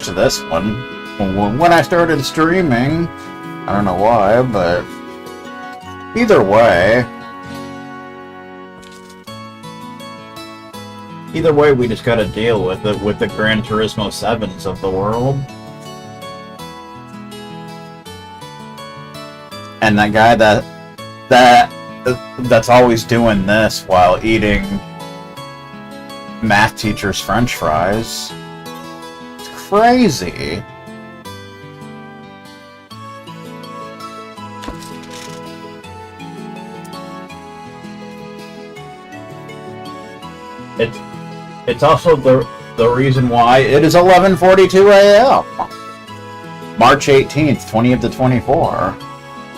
to this one. When I started streaming, I don't know why, but either way, we just gotta deal with it with the Gran Turismo 7s of the world. And that guy that's always doing this while eating math teacher's French fries. It's crazy. It's also the reason why it is 11:42 a.m. March 18th, 20 of the 24.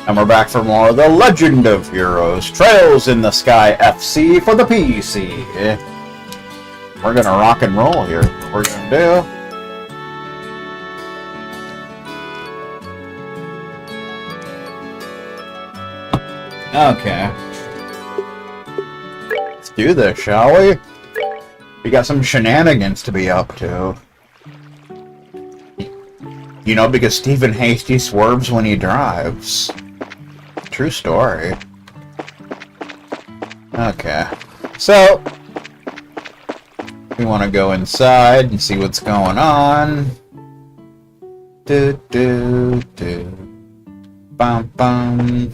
And we're back for more of the Legend of Heroes Trails in the Sky FC for the PC. We're gonna rock and roll here. What we're gonna do. Okay. Let's do this, shall we? We got some shenanigans to be up to. You know, because Stephen Hasty swerves when he drives. True story. Okay. So, we want to go inside and see what's going on. Do do do. Bum bum.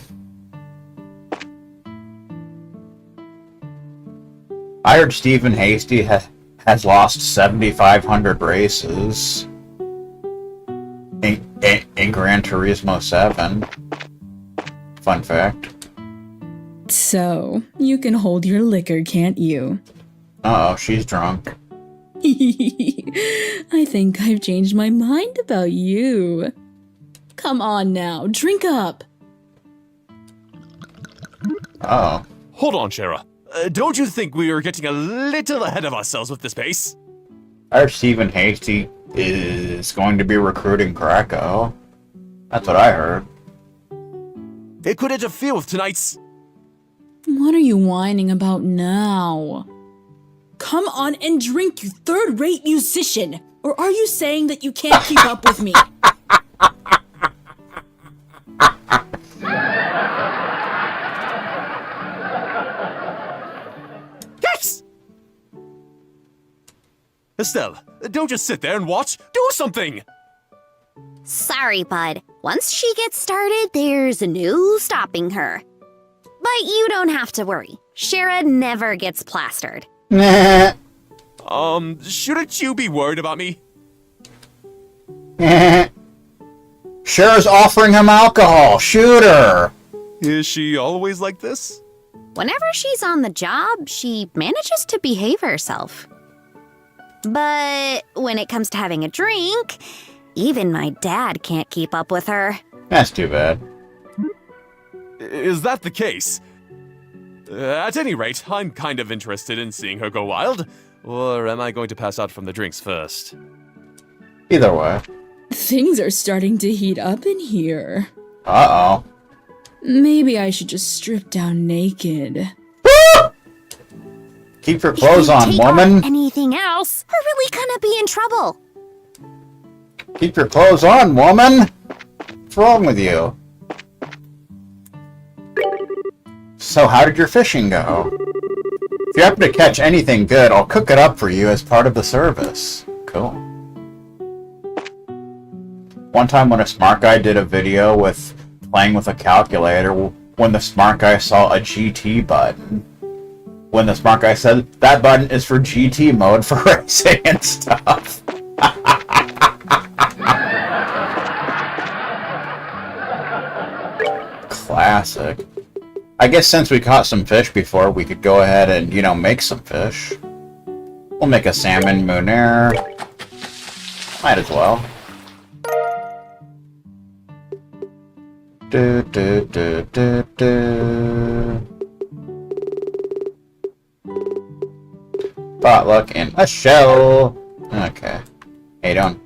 I heard Stephen Hasty has lost 7,500 races in Gran Turismo 7. Fun fact. So, you can hold your liquor, can't you? Uh-oh, she's drunk. I think I've changed my mind about you. Come on now, drink up. Uh-oh. Hold on, Shara. Don't you think we are getting a little ahead of ourselves with this pace? I heard Stephen Hasty is going to be recruiting Krakow. That's what I heard. It could interfere with tonight's... What are you whining about now? Come on and drink, you third-rate musician! Or are you saying that you can't keep up with me? Yes! Estelle, don't just sit there and watch. Do something! Sorry, bud. Once she gets started, there's no stopping her. But you don't have to worry. Shara never gets plastered. Nah. Shouldn't you be worried about me? Cher's offering him alcohol. Shoot her. Is she always like this? Whenever she's on the job, she manages to behave herself. But when it comes to having a drink, even my dad can't keep up with her. That's too bad. Is that the case? At any rate, I'm kind of interested in seeing her go wild. Or am I going to pass out from the drinks first? Either way. Things are starting to heat up in here. Uh-oh. Maybe I should just strip down naked. Keep your clothes on, woman. Anything else, we're really gonna be in trouble. Keep your clothes on, woman. What's wrong with you? So how did your fishing go? If you happen to catch anything good, I'll cook it up for you as part of the service. Cool. One time when a smart guy did a video with playing with a calculator, when the smart guy saw a GT button, when the smart guy said, that button is for GT mode for racing and stuff. Classic. I guess since we caught some fish before, we could go ahead and, you know, make some fish. We'll make a salmon moonere. Might as well. Do, do, do, do, do. Potluck in a shell. Okay. Hey, don't.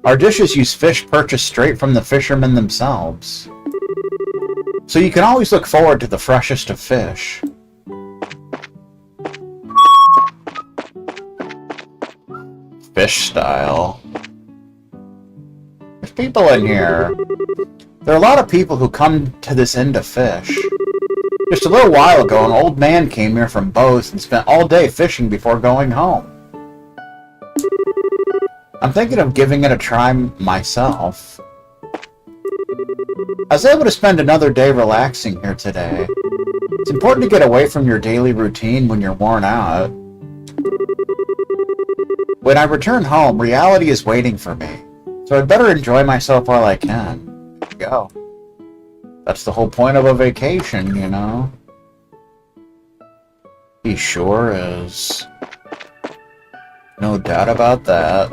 Our dishes use fish purchased straight from the fishermen themselves. So you can always look forward to the freshest of fish. Fish style. There's people in here. There are a lot of people who come to this inn to fish. Just a little while ago, an old man came here from Bose and spent all day fishing before going home. I'm thinking of giving it a try myself. I was able to spend another day relaxing here today. It's important to get away from your daily routine when you're worn out. When I return home, reality is waiting for me, so I'd better enjoy myself while I can. There you go. That's the whole point of a vacation, you know? He sure is. No doubt about that.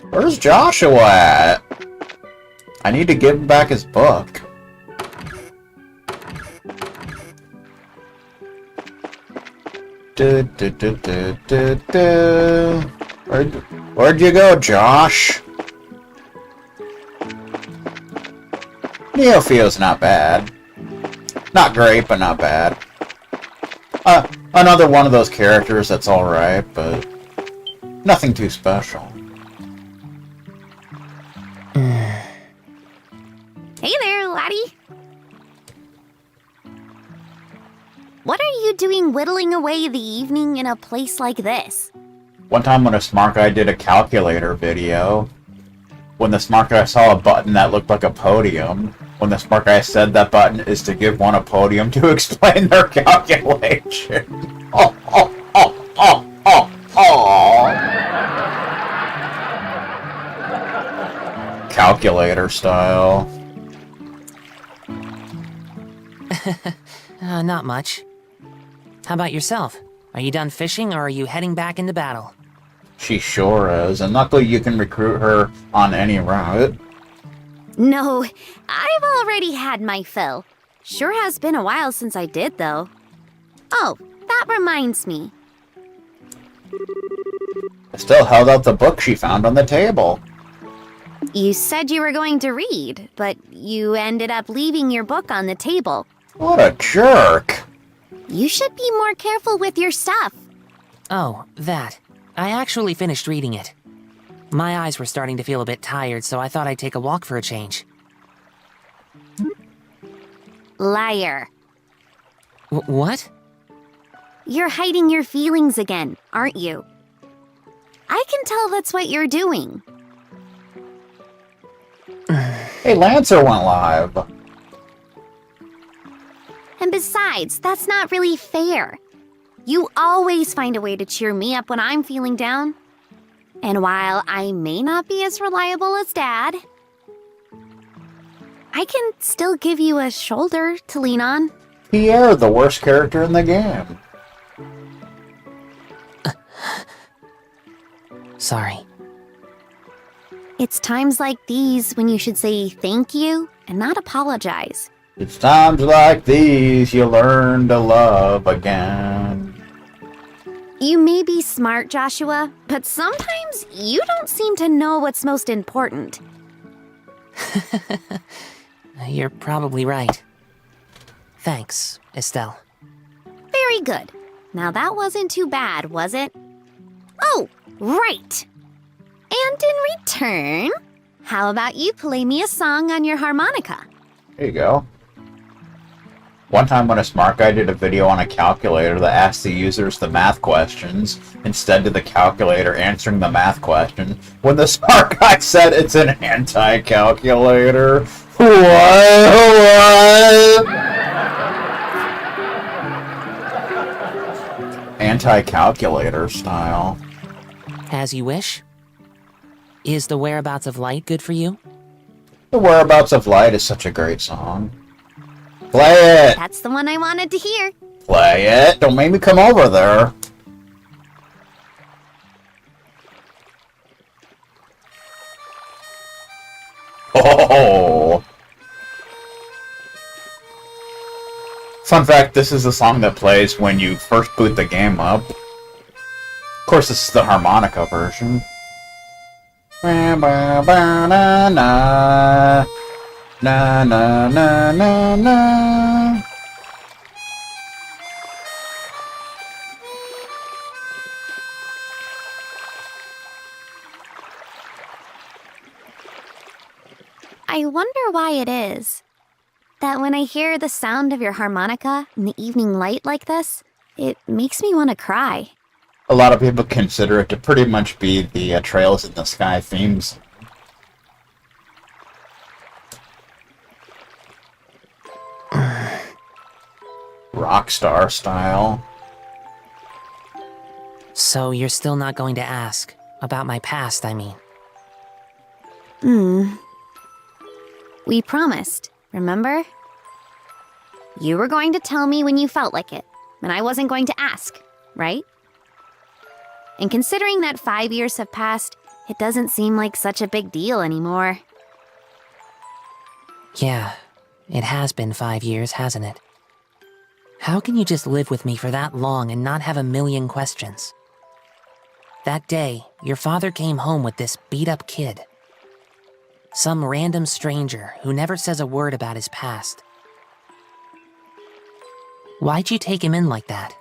Where's Joshua at? I need to give him back his book. Where'd you go, Josh? Neofio's not bad. Not great, but not bad. Another one of those characters that's alright, but nothing too special. Hey there, laddie. What are you doing whittling away the evening in a place like this? One time when a smart guy did a calculator video, when the smart guy saw a button that looked like a podium, when the smart guy said that button is to give one a podium to explain their calculation. Calculator style. Not much. How about yourself? Are you done fishing, or are you heading back into battle? She sure is, and luckily you can recruit her on any route. No, I've already had my fill. Sure has been a while since I did, though. Oh, that reminds me. I still held out the book she found on the table. You said you were going to read, but you ended up leaving your book on the table. What a jerk. You should be more careful with your stuff. Oh, that. I actually finished reading it. My eyes were starting to feel a bit tired, so I thought I'd take a walk for a change. Liar. What? You're hiding your feelings again, aren't you? I can tell that's what you're doing. Hey, Lancer went live. And besides, that's not really fair. You always find a way to cheer me up when I'm feeling down. And while I may not be as reliable as Dad, I can still give you a shoulder to lean on. Pierre, the worst character in the game. Sorry. It's times like these when you should say thank you and not apologize. It's times like these you learn to love again. You may be smart, Joshua, but sometimes you don't seem to know what's most important. You're probably right. Thanks, Estelle. Very good. Now that wasn't too bad, was it? Oh, right. And in return, how about you play me a song on your harmonica? There you go. One time when a smart guy did a video on a calculator that asked the users the math questions instead of the calculator answering the math questions, when the smart guy said it's an anti-calculator. What? Anti-calculator style. As you wish. Is The Whereabouts of Light good for you? The Whereabouts of Light is such a great song. Play it! That's the one I wanted to hear. Play it! Don't make me come over there. Oh! Fun fact, this is the song that plays when you first boot the game up. Of course, this is the harmonica version. Na na na na na na. I wonder why it is that when I hear the sound of your harmonica in the evening light like this, it makes me want to cry. A lot of people consider it to pretty much be the Trails in the Sky themes. Rockstar style. So you're still not going to ask? About my past, I mean. We promised, remember? You were going to tell me when you felt like it, and I wasn't going to ask, right? And considering that 5 years have passed, it doesn't seem like such a big deal anymore. Yeah, it has been 5 years, hasn't it? How can you just live with me for that long and not have a million questions? That day, your father came home with this beat-up kid. Some random stranger who never says a word about his past. Why'd you take him in like that?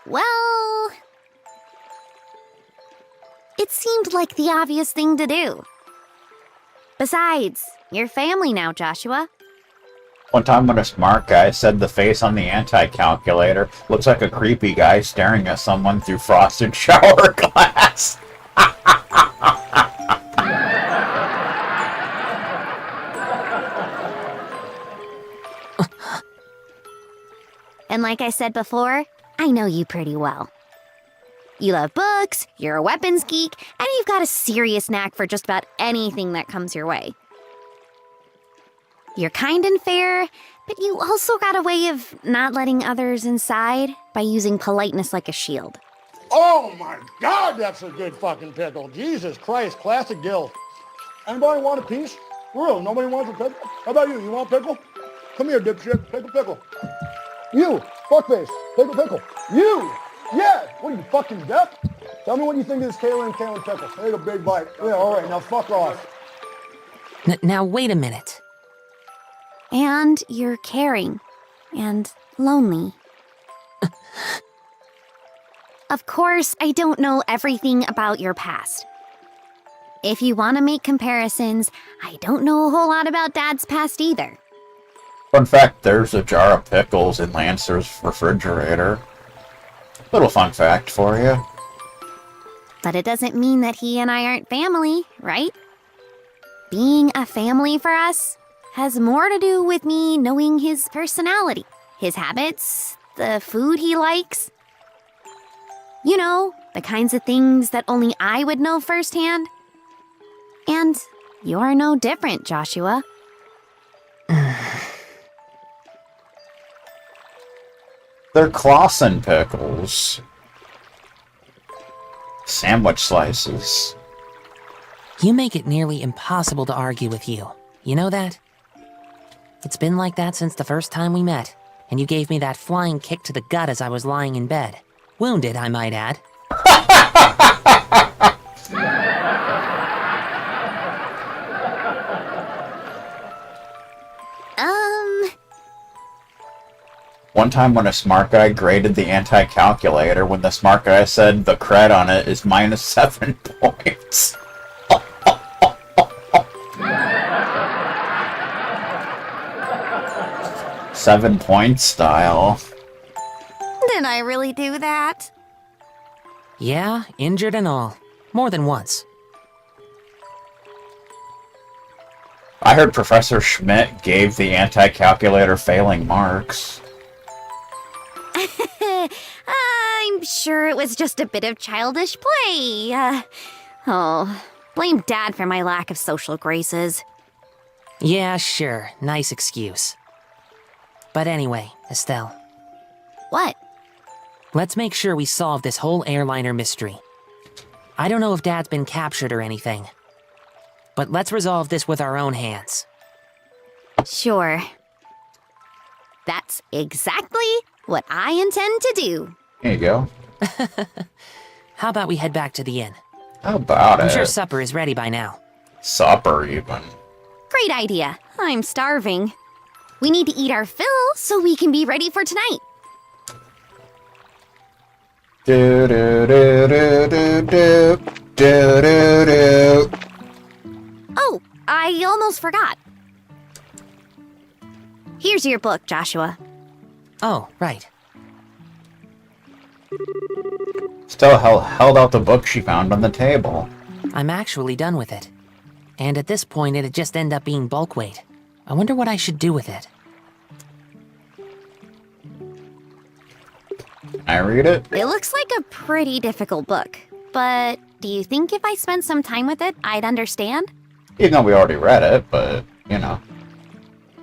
Well, it seemed like the obvious thing to do. Besides, you're family now, Joshua. One time when a smart guy said the face on the anti-calculator looks like a creepy guy staring at someone through frosted shower glass. And like I said before, I know you pretty well. You love books, you're a weapons geek, and you've got a serious knack for just about anything that comes your way. You're kind and fair, but you also got a way of not letting others inside by using politeness like a shield. Oh my God, that's a good fucking pickle. Jesus Christ, classic Gil. Anybody want a piece? For real, nobody wants a pickle? How about you? You want a pickle? Come here, dipshit. Take a pickle. You, fuckface. Take a pickle. You! Yeah! What are you, fucking deaf? Tell me what you think of this Kayla pickle. Take a big bite. Yeah, alright, now fuck off. Now wait a minute. And you're caring. And lonely. Of course, I don't know everything about your past. If you want to make comparisons, I don't know a whole lot about Dad's past either. Fun fact, there's a jar of pickles in Lancer's refrigerator. Little fun fact for you. But it doesn't mean that he and I aren't family, right? Being a family for us has more to do with me knowing his personality, his habits, the food he likes. You know, the kinds of things that only I would know firsthand. And you're no different, Joshua. They're Clausen pickles. Sandwich slices. You make it nearly impossible to argue with you. You know that? It's been like that since the first time we met, and you gave me that flying kick to the gut as I was lying in bed. Wounded, I might add. One time when a smart guy graded the anti-calculator, when the smart guy said the cred on it is -7 points. 7 point style. Did I really do that? Yeah, injured and all. More than once. I heard Professor Schmidt gave the anti-calculator failing marks. I'm sure it was just a bit of childish play. Blame Dad for my lack of social graces. Yeah, sure. Nice excuse. But anyway, Estelle, What? let's make sure we solve this whole airliner mystery. I don't know if Dad's been captured or anything, but let's resolve this with our own hands. Sure. That's exactly what I intend to do. Here you go. How about we head back to the inn? How about I'm it? sure supper is ready by now. Supper, even. Great idea. I'm starving. We need to eat our fill so we can be ready for tonight. Do do do do do do do do do. Oh, I almost forgot. Here's your book, Joshua. Oh, right. Still held out the book she found on the table. I'm actually done with it. And at this point, it'd just end up being bulk weight. I wonder what I should do with it. Can I read it? It looks like a pretty difficult book, but do you think if I spent some time with it, I'd understand? Even though we already read it, but, you know.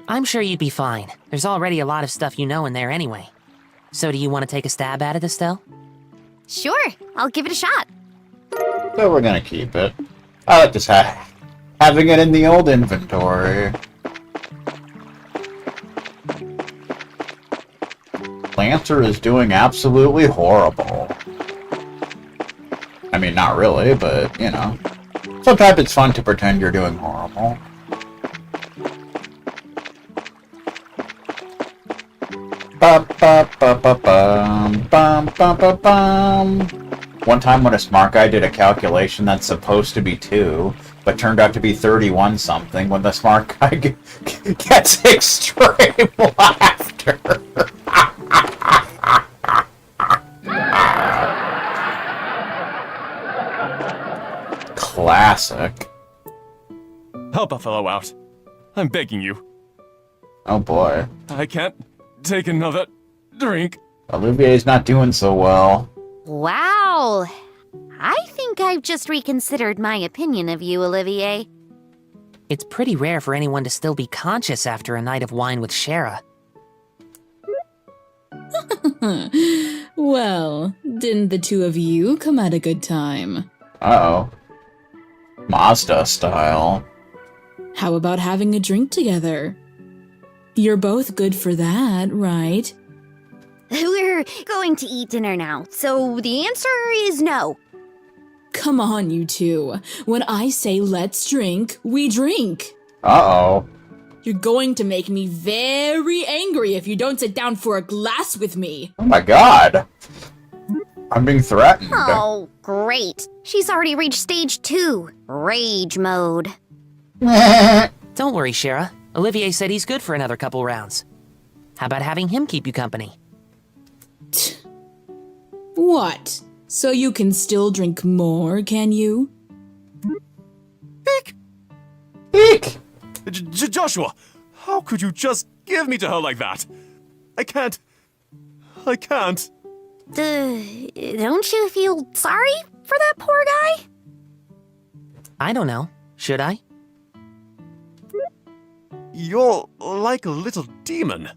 I'm sure you'd be fine. There's already a lot of stuff you know in there anyway. So do you want to take a stab at it, Estelle? Sure, I'll give it a shot. So we're gonna keep it. I like just having it in the old inventory. Lancer is doing absolutely horrible. I mean, not really, but, you know. Sometimes it's fun to pretend you're doing horrible. One time when a smart guy did a calculation that's supposed to be 2, but turned out to be 31 something, when the smart guy gets extreme laughter. Classic. Help a fellow out. I'm begging you. Oh boy. I can't take another drink. Olivier's not doing so well. Wow. I think I've just reconsidered my opinion of you, Olivier. It's pretty rare for anyone to still be conscious after a night of wine with Shara. Well, didn't the two of you come at a good time? Uh-oh. Mazda style. How about having a drink together? You're both good for that, right? We're going to eat dinner now, so the answer is no. Come on, you two. When I say let's drink, we drink. Uh-oh. You're going to make me very angry if you don't sit down for a glass with me. Oh my god. I'm being threatened. Oh, great. She's already reached stage 2, rage mode. Don't worry, Shara. Olivier said he's good for another couple rounds. How about having him keep you company? What? So you can still drink more, can you? Eek! Eek! Joshua, how could you just give me to her like that? I can't. Don't you feel sorry for that poor guy? I don't know. Should I? You're like a little demon.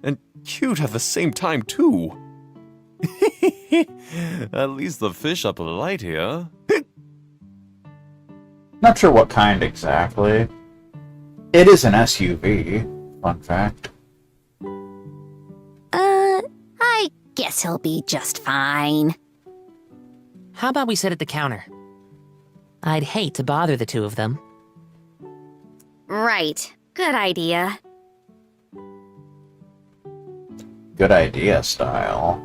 And cute at the same time, too. At least the fish are polite here. Not sure what kind exactly. It is an SUV. Fun fact. I guess he'll be just fine. How about we sit at the counter? I'd hate to bother the two of them. Right. Good idea. Good idea style.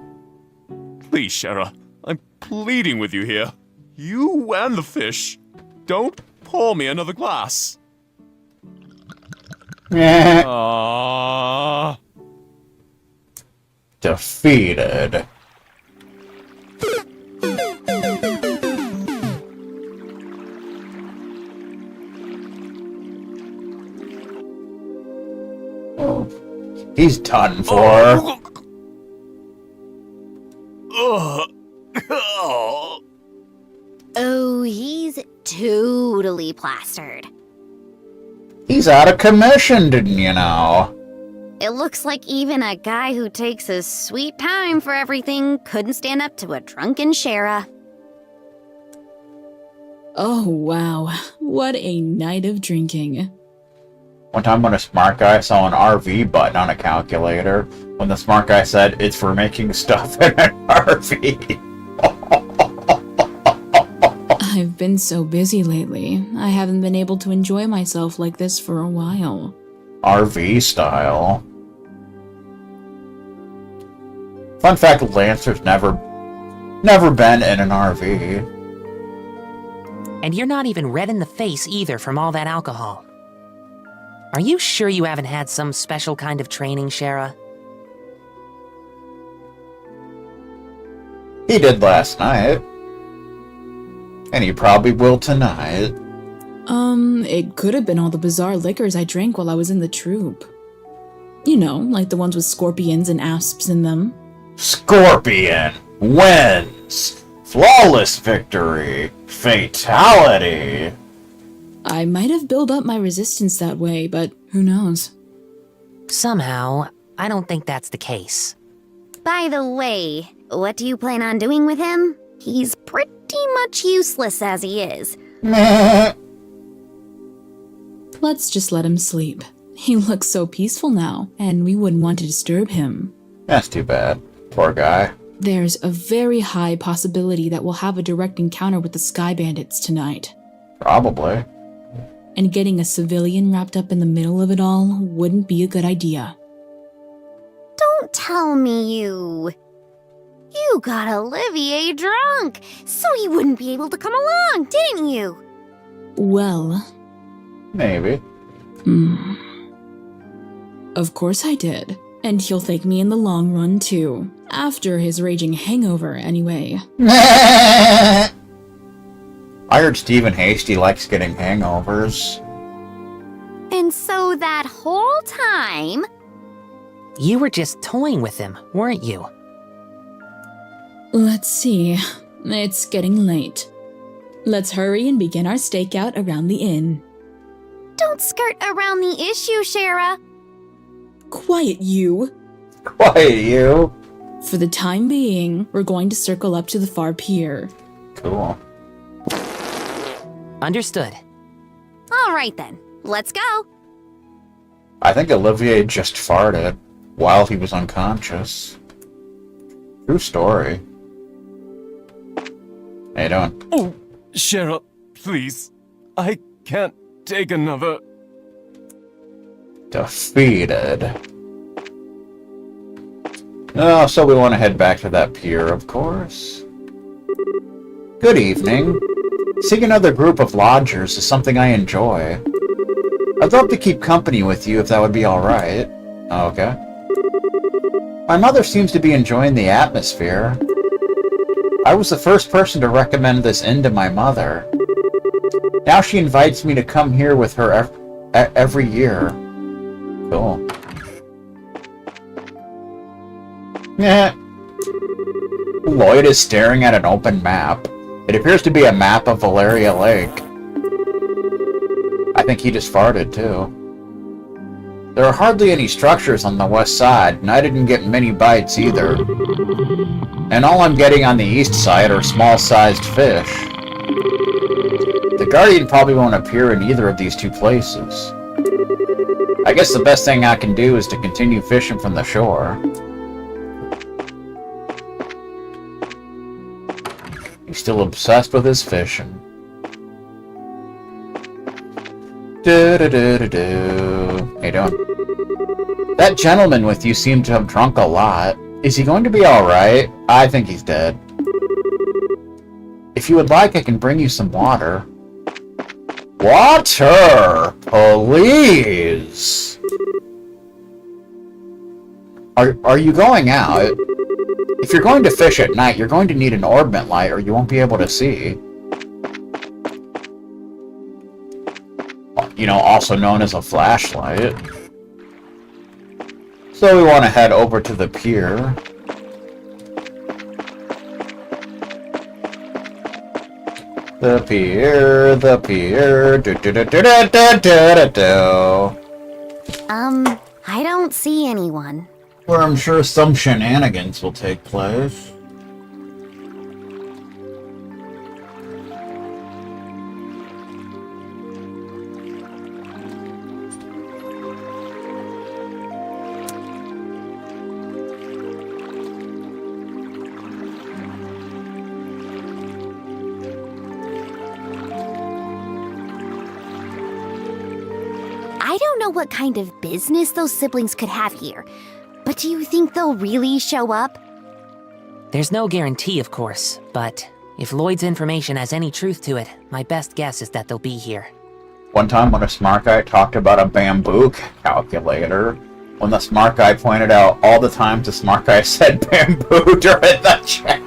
Please, Shara, I'm pleading with you here. You and the fish. Don't pour me another glass. Meh. Ah. Defeated. Oh, he's done for. Oh, he's totally plastered. He's out of commission, didn't you know? It looks like even a guy who takes his sweet time for everything couldn't stand up to a drunken Shara. Oh, wow. What a night of drinking. One time when a smart guy saw an RV button on a calculator, when the smart guy said, it's for making stuff in an RV. I've been so busy lately. I haven't been able to enjoy myself like this for a while. RV style. Fun fact, Lancer's never been in an RV. And you're not even red in the face either from all that alcohol. Are you sure you haven't had some special kind of training, Shara? He did last night. And he probably will tonight. It could have been all the bizarre liquors I drank while I was in the troop. You know, like the ones with scorpions and asps in them. Scorpion wins. Flawless victory. Fatality. I might have built up my resistance that way, but who knows? Somehow, I don't think that's the case. By the way, what do you plan on doing with him? He's pretty much useless as he is. Meh. Let's just let him sleep. He looks so peaceful now, and we wouldn't want to disturb him. That's too bad. Poor guy. There's a very high possibility that we'll have a direct encounter with the Sky Bandits tonight. Probably. And getting a civilian wrapped up in the middle of it all wouldn't be a good idea. Don't tell me you got Olivier drunk, so he wouldn't be able to come along, didn't you? Well... Maybe. Of course I did. And he'll thank me in the long run, too. After his raging hangover, anyway. I heard Stephen Hasty likes getting hangovers. And so that whole time... You were just toying with him, weren't you? Let's see. It's getting late. Let's hurry and begin our stakeout around the inn. Don't skirt around the issue, Shara. Quiet, you! Quiet, you. For the time being, we're going to circle up to the far pier. Cool. Understood. All right then, let's go. I think Olivier just farted while he was unconscious. True story. How you doing? Oh, Shara, please. I can't take another. Defeated. Oh, so we want to head back to that pier, of course. Good evening. Seeing another group of lodgers is something I enjoy. I'd love to keep company with you if that would be alright. Okay. My mother seems to be enjoying the atmosphere. I was the first person to recommend this inn to my mother. Now she invites me to come here with her every year. Cool. Yeah. Lloyd is staring at an open map. It appears to be a map of Valeria Lake. I think he just farted, too. There are hardly any structures on the west side, and I didn't get many bites either. And all I'm getting on the east side are small-sized fish. The Guardian probably won't appear in either of these two places. I guess the best thing I can do is to continue fishing from the shore. He's still obsessed with his fishing. Do-do-do-do-do. How you doing? That gentleman with you seemed to have drunk a lot. Is he going to be alright? I think he's dead. If you would like, I can bring you some water. Water! Please! Are you going out? If you're going to fish at night, you're going to need an orbment light or you won't be able to see. You know, also known as a flashlight. So we want to head over to the pier. The pier, do-do-do-do-do-do-do-do-do. I don't see anyone. Where I'm sure some shenanigans will take place. I don't know what kind of business those siblings could have here, but do you think they'll really show up? There's no guarantee, of course, but If Lloyd's information has any truth to it, my best guess is that they'll be here. One time when a smart guy talked about a bamboo calculator, when the smart guy pointed out all the times the smart guy said bamboo during the chat.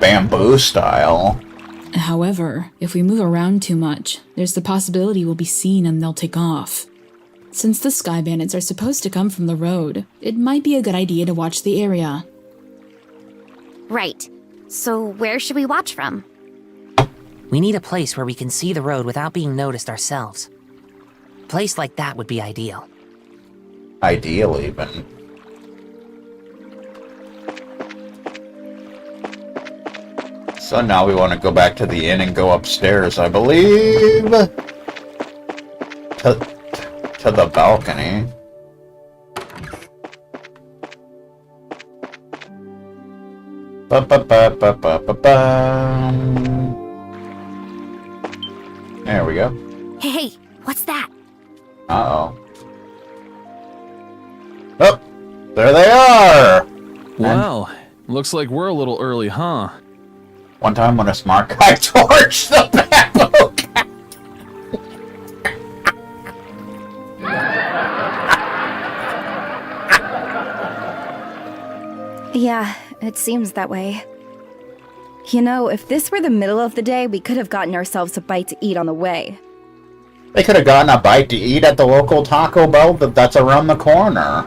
Bamboo style. However, if we move around too much, there's the possibility we'll be seen and they'll take off. Since the Sky Bandits are supposed to come from the road, it might be a good idea to watch the area. Right. So where should we watch from? We need a place where we can see the road without being noticed ourselves. A place like that would be ideal. Ideal, even. So now we want to go back to the inn and go upstairs, I believe. To the balcony. There we go. Hey, what's that? Uh-oh. Oh, there they are! Well, looks like we're a little early, huh? One time when a smart guy torched the bamboo cat. Yeah, it seems that way. You know, if this were the middle of the day, we could have gotten ourselves a bite to eat on the way. They could have gotten a bite to eat at the local Taco Bell that's around the corner.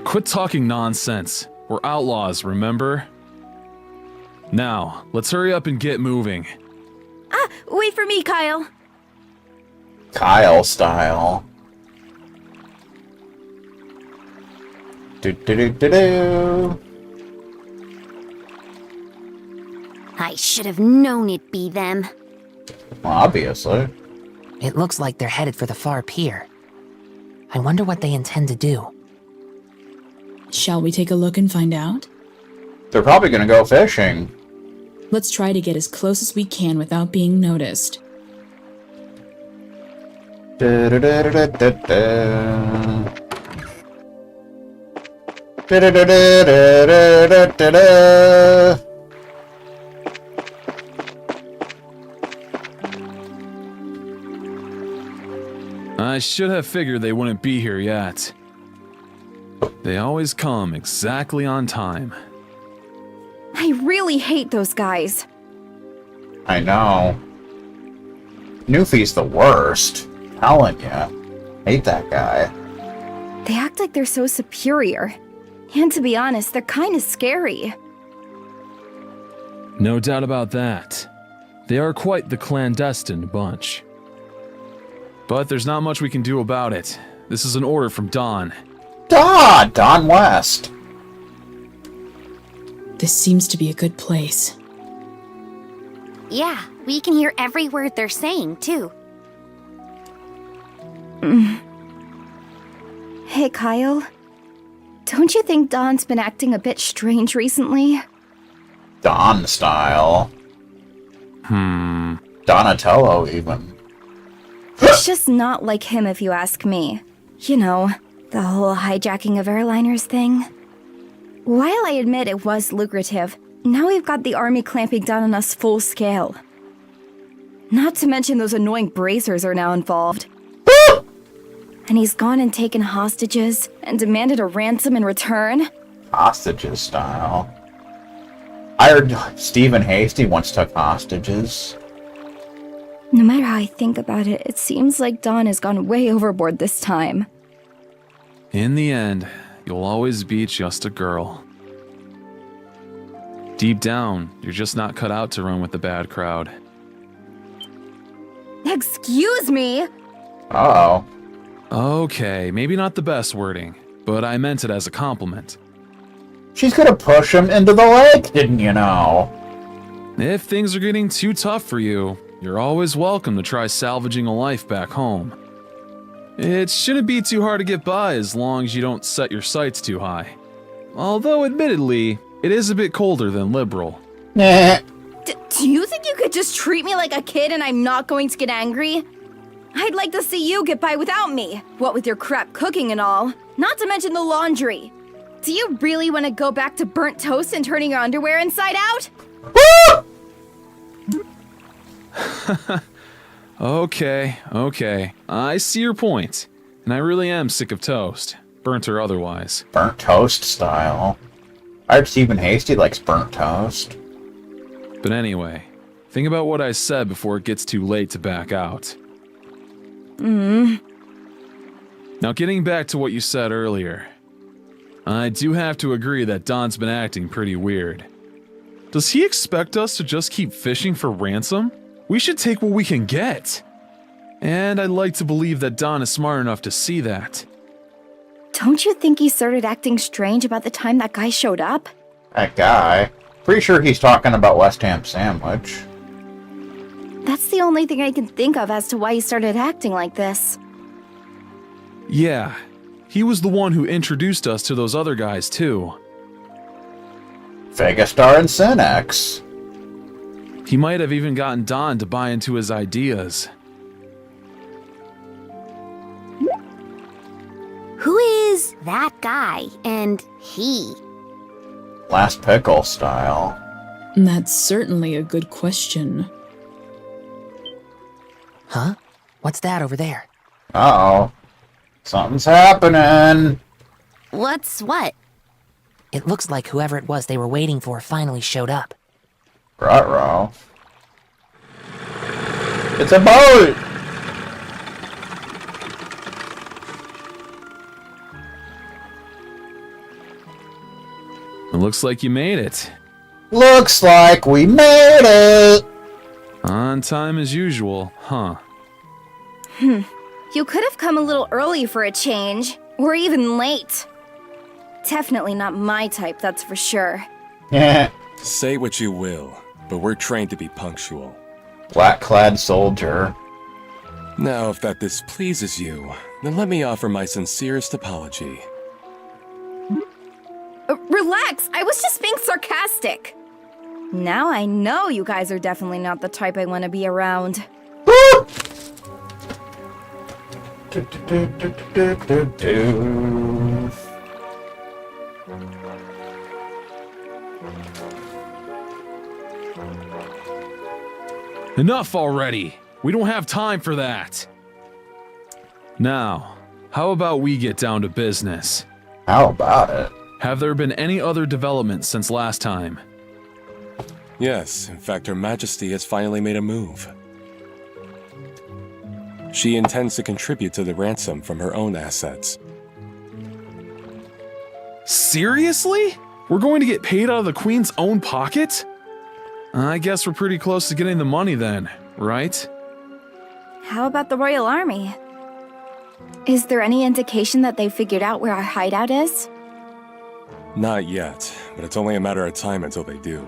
Quit talking nonsense. We're outlaws, remember? Now, let's hurry up and get moving. Ah, wait for me, Kyle. Kyle style. Do. I should have known it'd be them. Well, obviously. It looks like they're headed for the far pier. I wonder what they intend to do. Shall we take a look and find out? They're probably gonna go fishing. Let's try to get as close as we can without being noticed. I should have figured they wouldn't be here yet. They always come exactly on time. I really hate those guys. I know. Newfie's the worst. Telling ya. Hate that guy. They act like they're so superior. And to be honest, they're kind of scary. No doubt about that. They are quite the clandestine bunch. But there's not much we can do about it. This is an order from Don. Don West. This seems to be a good place. Yeah, we can hear every word they're saying, too. Hey, Kyle. Don't you think Don's been acting a bit strange recently? Don style. Donatello, even. It's just not like him if you ask me. You know, the whole hijacking of airliners thing. While I admit it was lucrative, now we've got the army clamping down on us full scale. Not to mention those annoying bracers are now involved. And he's gone and taken hostages and demanded a ransom in return. Hostages style. I heard Stephen Hasty once took hostages. No matter how I think about it, it seems like Don has gone way overboard this time. In the end, you'll always be just a girl. Deep down, you're just not cut out to run with the bad crowd. Excuse me? Uh-oh. Okay, maybe not the best wording, but I meant it as a compliment. She's gonna push him into the lake, didn't you know? If things are getting too tough for you, you're always welcome to try salvaging a life back home. It shouldn't be too hard to get by as long as you don't set your sights too high. Although, admittedly, it is a bit colder than liberal. Nah. Do you think you could just treat me like a kid and I'm not going to get angry? I'd like to see you get by without me. What with your crap cooking and all. Not to mention the laundry. Do you really want to go back to burnt toast and turning your underwear inside out? Okay. I see your point. And I really am sick of toast. Burnt or otherwise. Burnt toast style. I heard Stephen Hasty likes burnt toast. But anyway, think about what I said before it gets too late to back out. Now getting back to what you said earlier. I do have to agree that Don's been acting pretty weird. Does he expect us to just keep fishing for ransom? We should take what we can get. And I'd like to believe that Don is smart enough to see that. Don't you think he started acting strange about the time that guy showed up? That guy. Pretty sure he's talking about West Ham Sandwich. That's the only thing I can think of as to why he started acting like this. Yeah, he was the one who introduced us to those other guys too. Vegastar and Cinex. He might have even gotten Don to buy into his ideas. Who is that guy and he? Last Pickle style. That's certainly a good question. Huh? What's that over there? Uh-oh. Something's happening. What's what? It looks like whoever it was they were waiting for finally showed up. Ruh-roh. It's a boat! It looks like you made it. Looks like we made it! On time as usual, huh? You could have come a little early for a change, or even late. Definitely not my type, that's for sure. Yeah. Say what you will, but we're trained to be punctual. Black-clad soldier. Now, if that displeases you, then let me offer my sincerest apology. Relax, I was just being sarcastic. Now I know you guys are definitely not the type I want to be around. Enough already! We don't have time for that! Now, how about we get down to business? How about it? Have there been any other developments since last time? Yes, in fact, Her Majesty has finally made a move. She intends to contribute to the ransom from her own assets. Seriously? We're going to get paid out of the Queen's own pocket? I guess we're pretty close to getting the money then, right? How about the Royal Army? Is there any indication that they figured out where our hideout is? Not yet, but it's only a matter of time until they do.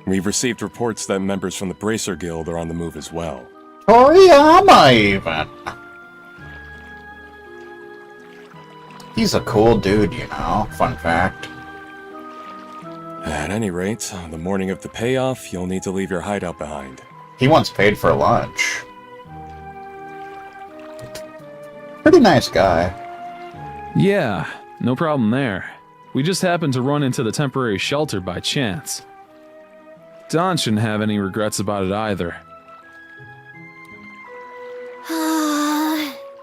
We've received reports that members from the Bracer Guild are on the move as well. Toriyama even. He's a cool dude, you know. Fun fact. At any rate, on the morning of the payoff, you'll need to leave your hideout behind. He once paid for lunch. Pretty nice guy. Yeah, no problem there. We just happened to run into the temporary shelter by chance. Don shouldn't have any regrets about it either.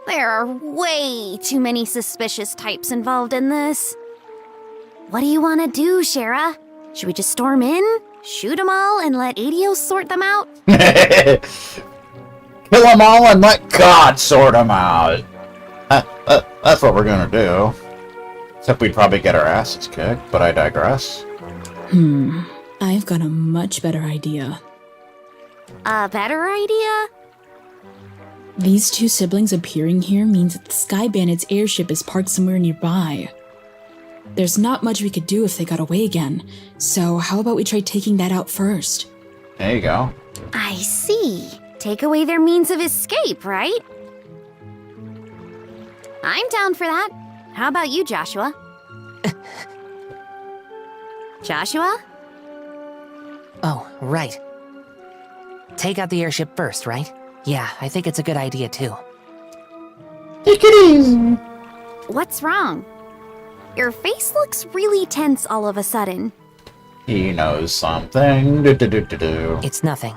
There are way too many suspicious types involved in this. What do you want to do, Shara? Should we just storm in, shoot them all, and let Adios sort them out? Kill them all and let God sort them out. That's what we're gonna do. Except we'd probably get our asses kicked, but I digress. I've got a much better idea. A better idea? These two siblings appearing here means that the Sky Bandit's airship is parked somewhere nearby. There's not much we could do if they got away again, so how about we try taking that out first? There you go. I see. Take away their means of escape, right? I'm down for that. How about you, Joshua? Joshua? Oh, right. Take out the airship first, right? Yeah, I think it's a good idea too. Take it easy. What's wrong? Your face looks really tense all of a sudden. He knows something. Do. It's nothing.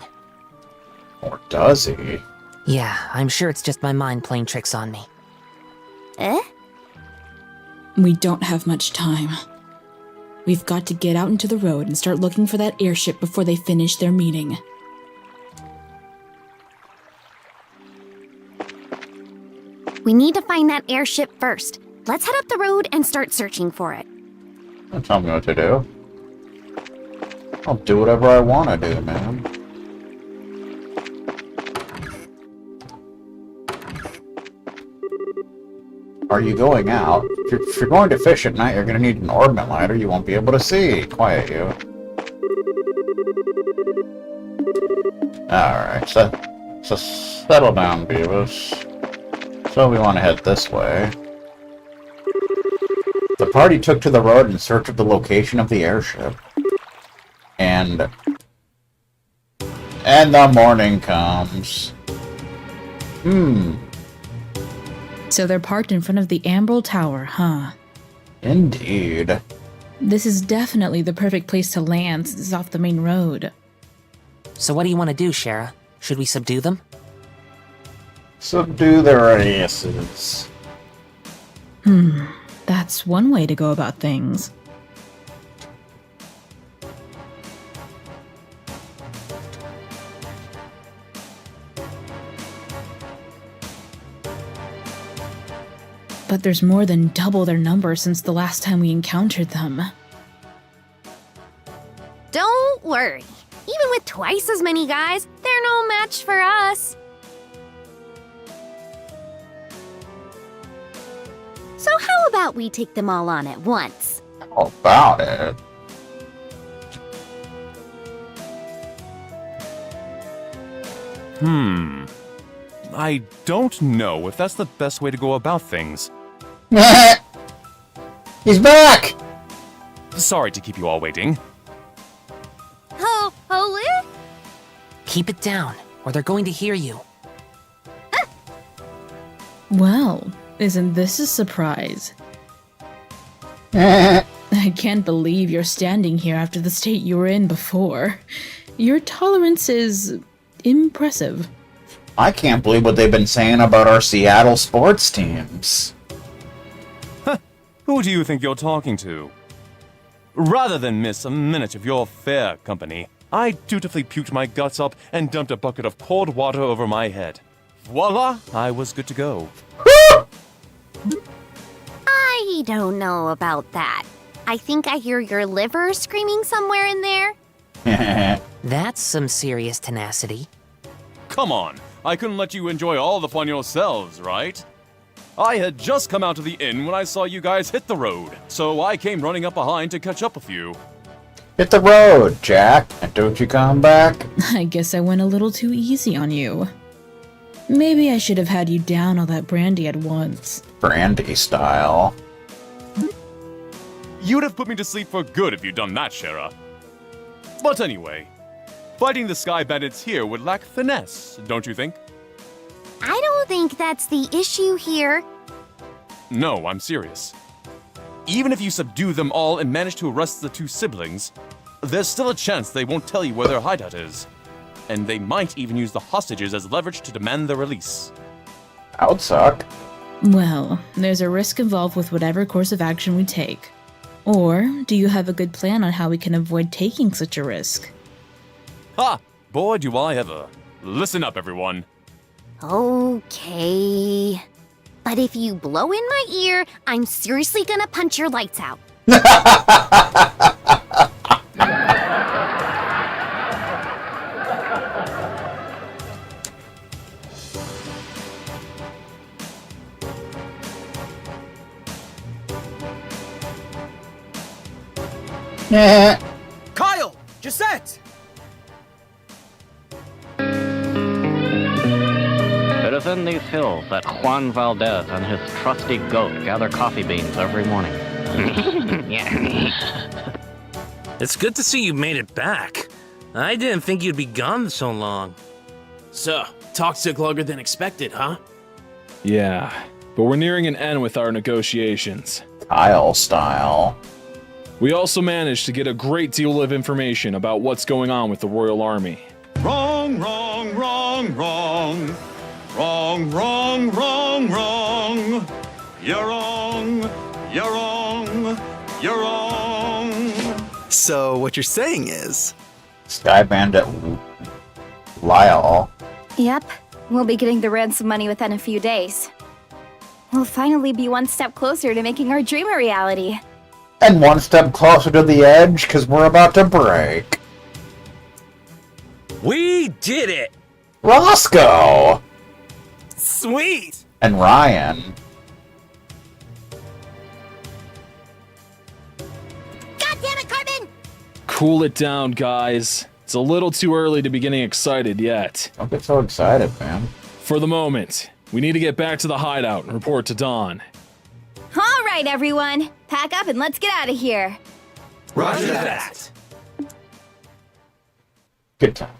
Or does he? Yeah, I'm sure it's just my mind playing tricks on me. Eh? We don't have much time. We've got to get out into the road and start looking for that airship before they finish their meeting. We need to find that airship first. Let's head up the road and start searching for it. Don't tell me what to do. I'll do whatever I want to do, man. Are you going out? If you're going to fish at night, you're going to need an orbit light or you won't be able to see. Quiet you. Alright, so settle down, Beavis. So we want to head this way. The party took to the road in search of the location of the airship. And the morning comes. So they're parked in front of the Ambrel Tower, huh? Indeed. This is definitely the perfect place to land since it's off the main road. So what do you want to do, Shara? Should we subdue them? Subdue their asses. That's one way to go about things. But there's more than double their number since the last time we encountered them. Don't worry. Even with twice as many guys, they're no match for us. So how about we take them all on at once? How about it? I don't know if that's the best way to go about things. He's back! Sorry to keep you all waiting. Holy? Keep it down, or they're going to hear you. Well, isn't this a surprise? I can't believe you're standing here after the state you were in before. Your tolerance is impressive. I can't believe what they've been saying about our Seattle sports teams. Who do you think you're talking to? Rather than miss a minute of your fair company, I dutifully puked my guts up and dumped a bucket of cold water over my head. Voila! I was good to go. I don't know about that. I think I hear your liver screaming somewhere in there. That's some serious tenacity. Come on, I couldn't let you enjoy all the fun yourselves, right? I had just come out of the inn when I saw you guys hit the road, so I came running up behind to catch up with you. Hit the road, Jack, and don't you come back. I guess I went a little too easy on you. Maybe I should have had you down all that brandy at once. Brandy style. You'd have put me to sleep for good if you'd done that, Shara. But anyway, fighting the Sky Bandits here would lack finesse, don't you think? I don't think that's the issue here. No, I'm serious. Even if you subdue them all and manage to arrest the two siblings, there's still a chance they won't tell you where their hideout is. And they might even use the hostages as leverage to demand their release. That would suck. Well, there's a risk involved with whatever course of action we take. Or, do you have a good plan on how we can avoid taking such a risk? Ha! Boy, do I ever. Listen up, everyone. Okay. But if you blow in my ear, I'm seriously gonna punch your lights out. Kyle! Gisette! It is in these hills that Juan Valdez and his trusty goat gather coffee beans every morning. It's good to see you made it back. I didn't think you'd be gone so long. So, Talks took longer than expected, huh? Yeah, but we're nearing an end with our negotiations. Kyle style. We also managed to get a great deal of information about what's going on with the Royal Army. Wrong, wrong, wrong, wrong. Wrong, wrong, wrong, wrong. You're wrong, you're wrong, you're wrong. So what you're saying is... Sky Bandit Lyle. Yep, we'll be getting the ransom money within a few days. We'll finally be one step closer to making our dream a reality. And one step closer to the edge, because we're about to break. We did it! Roscoe! Sweet! And Ryan. God damn it, Carbon! Cool it down, guys. It's a little too early to be getting excited yet. Don't get so excited, man. For the moment, we need to get back to the hideout and report to Dawn. All right, everyone. Pack up and let's get out of here. Roger that! Good time.